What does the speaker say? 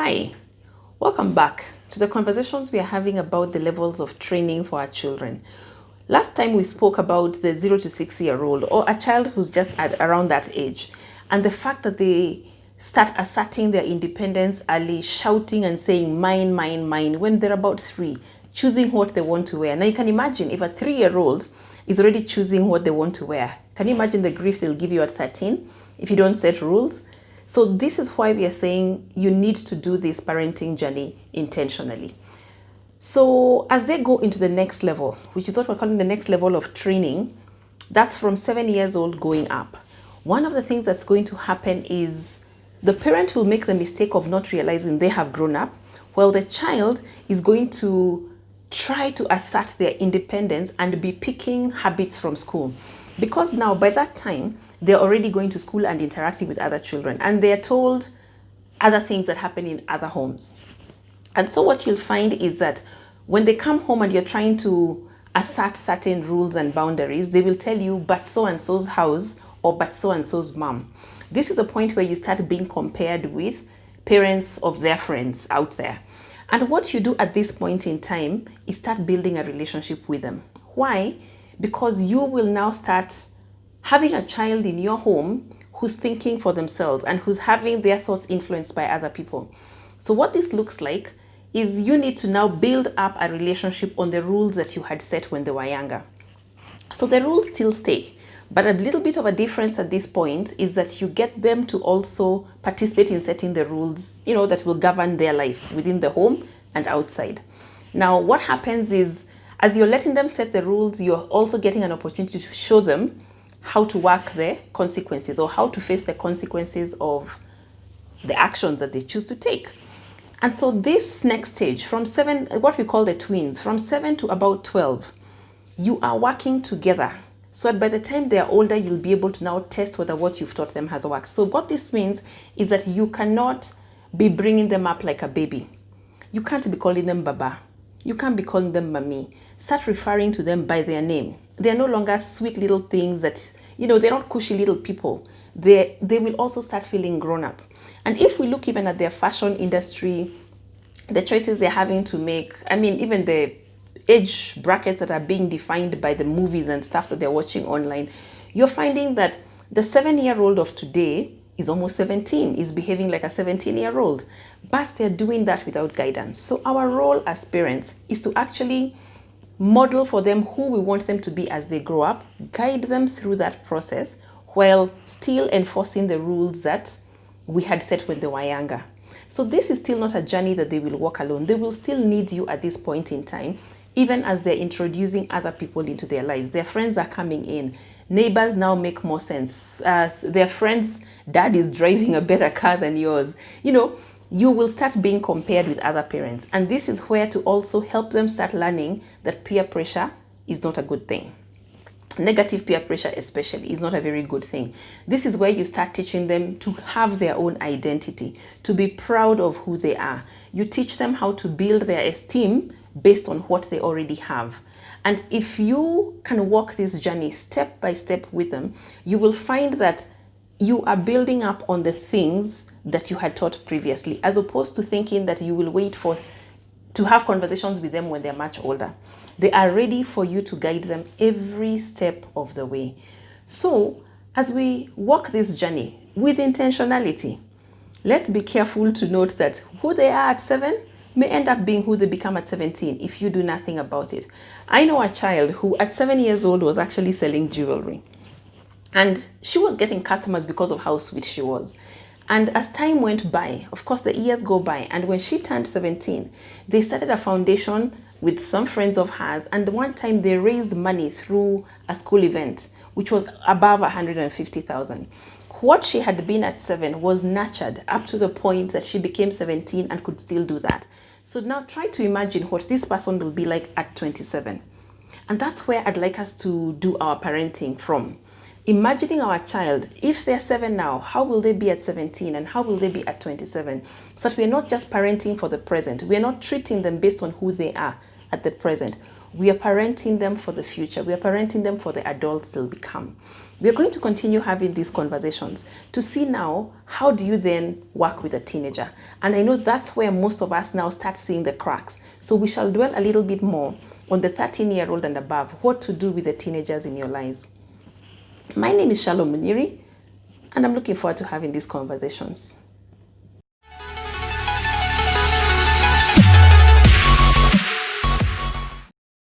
Hi, welcome back to the conversations we are having about the levels of training for our children. Last time we spoke about the 0 to 6 year old or a child who's just at around that age, and the fact that they start asserting their independence early, shouting and saying mine, mine, mine when they're about 3, choosing what they want to wear. Now you can imagine if a 3-year-old is already choosing what they want to wear. Can you imagine the grief they'll give you at 13 if you don't set rules? So this is why we are saying you need to do this parenting journey intentionally. So as they go into the next level, which is what we're calling the next level of training, that's from 7 years old going up. One of the things that's going to happen is the parent will make the mistake of not realizing they have grown up, while the child is going to try to assert their independence and be picking habits from school. Because now by that time, they're already going to school and interacting with other children, and they're told other things that happen in other homes. And so what you'll find is that when they come home and you're trying to assert certain rules and boundaries, they will tell you, but so-and-so's house or but so-and-so's mom. This is a point where you start being compared with parents of their friends out there. And what you do at this point in time is start building a relationship with them. Why? Because you will now start having a child in your home who's thinking for themselves and who's having their thoughts influenced by other people. So what this looks like is you need to now build up a relationship on the rules that you had set when they were younger. So the rules still stay, but a little bit of a difference at this point is that you get them to also participate in setting the rules, that will govern their life within the home and outside. Now, what happens is as you're letting them set the rules, you're also getting an opportunity to show them how to work the consequences or how to face the consequences of the actions that they choose to take. And so this next stage, from 7, what we call the twins, from 7 to about 12, you are working together. So that by the time they are older, you'll be able to now test whether what you've taught them has worked. So what this means is that you cannot be bringing them up like a baby. You can't be calling them Baba. You can't be calling them Mommy. Start referring to them by their name. They're no longer sweet little things that, they're not cushy little people. They will also start feeling grown up. And if we look even at their fashion industry, the choices they're having to make, even the age brackets that are being defined by the movies and stuff that they're watching online, you're finding that the 7-year-old of today is almost 17, is behaving like a 17-year-old, but they're doing that without guidance. So our role as parents is to actually model for them who we want them to be as they grow up, guide them through that process while still enforcing the rules that we had set when they were younger. So this is still not a journey that they will walk alone. They will still need you at this point in time, even as they're introducing other people into their lives. Their friends are coming in. Neighbors now make more sense. Their friends' dad is driving a better car than yours. You will start being compared with other parents. And this is where to also help them start learning that peer pressure is not a good thing. Negative peer pressure especially is not a very good thing. This is where you start teaching them to have their own identity, to be proud of who they are. You teach them how to build their esteem based on what they already have. And if you can walk this journey step by step with them, you will find that you are building up on the things that you had taught previously, as opposed to thinking that you will wait to have conversations with them when they're much older. They are ready for you to guide them every step of the way. So as we walk this journey with intentionality, let's be careful to note that who they are at 7 may end up being who they become at 17 if you do nothing about it. I know a child who at 7 years old was actually selling jewelry. And she was getting customers because of how sweet she was. And as time went by, of course, the years go by. And when she turned 17, they started a foundation with some friends of hers. And one time they raised money through a school event, which was above 150,000. What she had been at 7 was nurtured up to the point that she became 17 and could still do that. So now try to imagine what this person will be like at 27. And that's where I'd like us to do our parenting from. Imagining our child, if they're 7 now, how will they be at 17 and how will they be at 27? So that we're not just parenting for the present. We're not treating them based on who they are at the present. We are parenting them for the future. We are parenting them for the adults they'll become. We are going to continue having these conversations to see now, how do you then work with a teenager? And I know that's where most of us now start seeing the cracks. So we shall dwell a little bit more on the 13-year-old and above, what to do with the teenagers in your lives. My name is Shalom Muniri, and I'm looking forward to having these conversations.